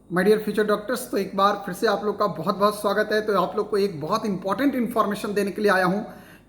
My dear future doctors, तो एक बार फिर से आप लोग का बहुत बहुत स्वागत है। तो आप लोग को एक बहुत इंपॉर्टेंट इन्फॉर्मेशन देने के लिए आया हूं,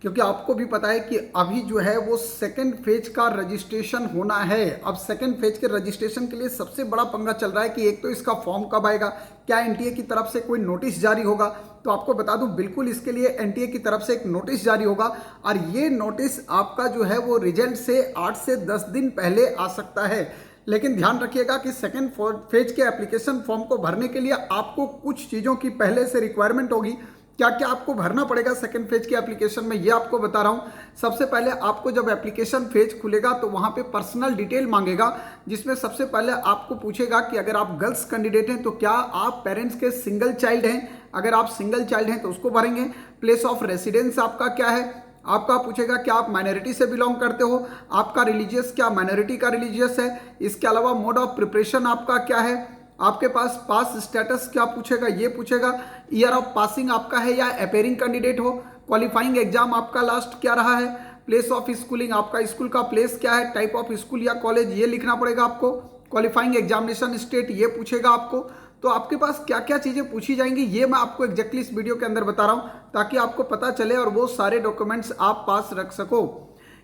क्योंकि आपको भी पता है कि अभी जो है वो सेकंड फेज का रजिस्ट्रेशन होना है। अब सेकंड फेज के रजिस्ट्रेशन के लिए सबसे बड़ा पंगा चल रहा है कि एक तो इसका फॉर्म कब आएगा, क्या एनटीए की तरफ से कोई नोटिस जारी होगा। तो आपको बता दूं, बिल्कुल इसके लिए एनटीए की तरफ से एक नोटिस जारी होगा, और ये नोटिस आपका जो है वो रिजल्ट से 8 से 10 दिन पहले आ सकता है। लेकिन ध्यान रखिएगा कि सेकेंड फेज के एप्लीकेशन फॉर्म को भरने के लिए आपको कुछ चीज़ों की पहले से रिक्वायरमेंट होगी। क्या क्या आपको भरना पड़ेगा सेकेंड फेज के एप्लीकेशन में, ये आपको बता रहा हूँ। सबसे पहले आपको जब एप्लीकेशन फेज खुलेगा तो वहाँ पे पर्सनल डिटेल मांगेगा, जिसमें सबसे पहले आपको पूछेगा कि अगर आप गर्ल्स कैंडिडेट हैं तो क्या आप पेरेंट्स के सिंगल चाइल्ड हैं। अगर आप सिंगल चाइल्ड हैं तो उसको भरेंगे। प्लेस ऑफ रेसिडेंस आपका क्या है, आपका पूछेगा क्या आप माइनॉरिटी से बिलोंग करते हो, आपका रिलीजियस क्या माइनॉरिटी का रिलीजियस है। इसके अलावा मोड ऑफ प्रिपरेशन आपका क्या है, आपके पास पास स्टेटस क्या पूछेगा, ये पूछेगा। ईयर ऑफ पासिंग आपका है या अपेयरिंग कैंडिडेट हो। क्वालिफाइंग एग्जाम आपका लास्ट क्या रहा है। प्लेस ऑफ स्कूलिंग आपका स्कूल का प्लेस क्या है, टाइप ऑफ स्कूल या कॉलेज ये लिखना पड़ेगा आपको। क्वालिफाइंग एग्जामिनेशन स्टेट ये पूछेगा आपको। तो आपके पास क्या क्या चीज़ें पूछी जाएंगी ये मैं आपको एग्जैक्टली इस वीडियो के अंदर बता रहा हूं, ताकि आपको पता चले और वो सारे डॉक्यूमेंट्स आप पास रख सको।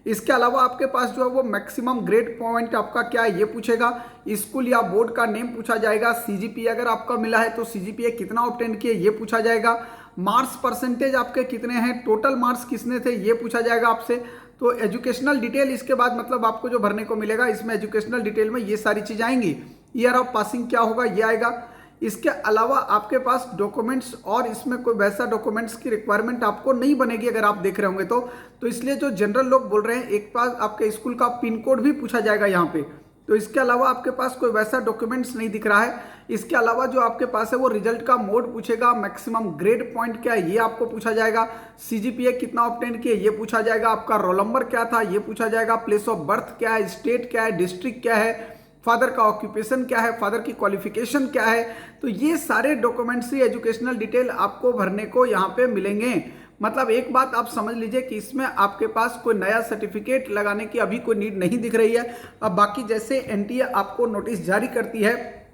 इसके अलावा आपके पास जो है वो मैक्सिमम ग्रेड पॉइंट आपका क्या है ये पूछेगा। स्कूल या बोर्ड का नेम पूछा जाएगा। सीजीपीए अगर आपका मिला है तो सीजीपीए कितना ऑब्टेन किए ये पूछा जाएगा। मार्क्स परसेंटेज आपके कितने हैं, टोटल मार्क्स कितने थे ये पूछा जाएगा आपसे। तो एजुकेशनल डिटेल इसके बाद मतलब आपको जो भरने को मिलेगा इसमें एजुकेशनल डिटेल में ये सारी चीज़ आएंगी। ईयर ऑफ पासिंग क्या होगा ये आएगा। इसके अलावा आपके पास डॉक्यूमेंट्स, और इसमें कोई वैसा डॉक्यूमेंट्स की रिक्वायरमेंट आपको नहीं बनेगी अगर आप देख रहे होंगे तो इसलिए जो जनरल लोग बोल रहे हैं, एक पास आपके स्कूल का पिन कोड भी पूछा जाएगा यहाँ पे। तो इसके अलावा आपके पास कोई वैसा डॉक्यूमेंट्स नहीं दिख रहा है। इसके अलावा जो आपके पास है वो रिजल्ट का मोड पूछेगा। मैक्सिमम ग्रेड पॉइंट क्या है ये आपको पूछा जाएगा। सीजीपीए कितना ऑब्टेन किए ये पूछा जाएगा। आपका रोल नंबर क्या था ये पूछा जाएगा। प्लेस ऑफ बर्थ क्या है, स्टेट क्या है, डिस्ट्रिक्ट क्या है, फादर का ऑक्यूपेशन क्या है, फादर की क्वालिफिकेशन क्या है। तो ये सारे डॉक्यूमेंट्स ही एजुकेशनल डिटेल आपको भरने को यहाँ पे मिलेंगे। मतलब एक बात आप समझ लीजिए कि इसमें आपके पास कोई नया सर्टिफिकेट लगाने की अभी कोई नीड नहीं दिख रही है। अब बाकी जैसे एनटीए आपको नोटिस जारी करती है,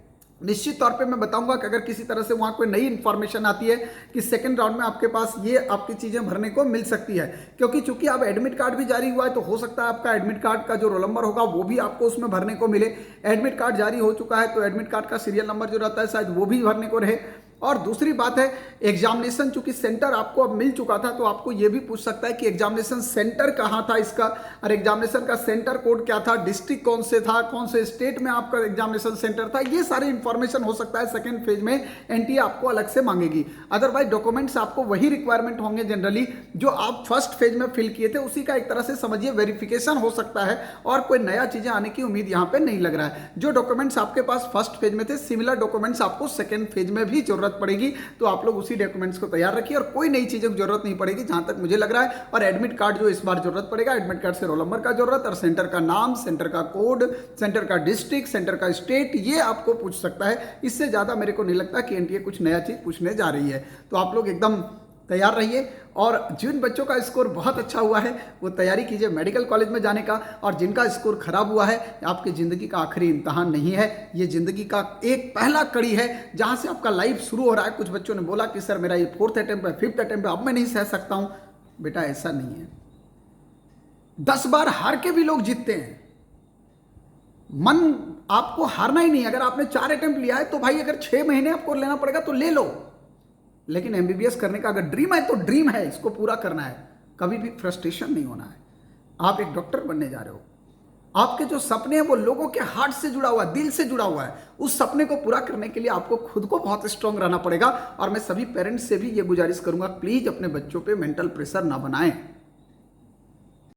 निश्चित तौर पे मैं बताऊंगा कि अगर किसी तरह से वहाँ कोई नई इन्फॉर्मेशन आती है कि सेकंड राउंड में आपके पास ये आपकी चीज़ें भरने को मिल सकती है। क्योंकि चूंकि अब एडमिट कार्ड भी जारी हुआ है तो हो सकता है आपका एडमिट कार्ड का जो रोल नंबर होगा वो भी आपको उसमें भरने को मिले। एडमिट कार्ड जारी हो चुका है तो एडमिट कार्ड का सीरियल नंबर जो रहता है शायद वो भी भरने को रहे। और दूसरी बात है एग्जामिनेशन, चूंकि सेंटर आपको अब मिल चुका था तो आपको ये भी पूछ सकता है कि एग्जामिनेशन सेंटर कहाँ था इसका, और एग्जामिनेशन का सेंटर कोड क्या था, डिस्ट्रिक्ट कौन से था, कौन से स्टेट में आपका एग्जामिनेशन सेंटर था। ये सारी इंफॉर्मेशन हो सकता है सेकेंड फेज में एनटीए आपको अलग से मांगेगी। अदरवाइज डॉक्यूमेंट्स आपको वही रिक्वायरमेंट होंगे जनरली जो आप फर्स्ट फेज में फिल किए थे, उसी का एक तरह से समझिए वेरिफिकेशन हो सकता है, और कोई नया चीजें आने की उम्मीद यहाँ पे नहीं लग रहा है। जो डॉक्यूमेंट्स आपके पास फर्स्ट फेज में थे, सिमिलर डॉक्यूमेंट्स आपको सेकेंड फेज में भी जरूरत पड़ेगी। तो आप लोग उसी डॉक्यूमेंट्स को तैयार रखिए और कोई नई चीजों की जरूरत नहीं पड़ेगी जहां तक मुझे लग रहा है। और एडमिट कार्ड जो इस बार जरूरत पड़ेगा, एडमिट कार्ड से रोल नंबर का जरूरत, और सेंटर का नाम, सेंटर का कोड, सेंटर का डिस्ट्रिक्ट, सेंटर का स्टेट, ये आपको पूछ सकता है। इससे ज्यादा मेरे को नहीं लगता कि एनटीए कुछ नया चीज पूछने जा रही है। तो आप लोग एकदम तैयार रहिए, और जिन बच्चों का स्कोर बहुत अच्छा हुआ है वो तैयारी कीजिए मेडिकल कॉलेज में जाने का, और जिनका स्कोर खराब हुआ है आपकी ज़िंदगी का आखिरी इम्तहान नहीं है, ये ज़िंदगी का एक पहला कड़ी है जहां से आपका लाइफ शुरू हो रहा है। कुछ बच्चों ने बोला कि सर मेरा ये 4th अटेम्प्ट है, 5th अटेम्प्ट है, अब मैं नहीं सह सकता हूं। बेटा ऐसा नहीं है। 10 बार हार के भी लोग जीतते हैं। मन आपको हारना ही नहीं। अगर आपने 4 अटेम्प्ट लिया है तो भाई अगर 6 महीने आपको लेना पड़ेगा तो ले लो, लेकिन एमबीबीएस करने का अगर ड्रीम है तो ड्रीम है, इसको पूरा करना है। कभी भी फ्रस्ट्रेशन नहीं होना है। आप एक डॉक्टर बनने जा रहे हो, आपके जो सपने हैं वो लोगों के हार्ट से जुड़ा हुआ है, दिल से जुड़ा हुआ है। उस सपने को पूरा करने के लिए आपको खुद को बहुत स्ट्रांग रहना पड़ेगा। और मैं सभी पेरेंट्स से भी ये गुजारिश करूंगा, प्लीज अपने बच्चों पे मेंटल प्रेशर ना बनाएं।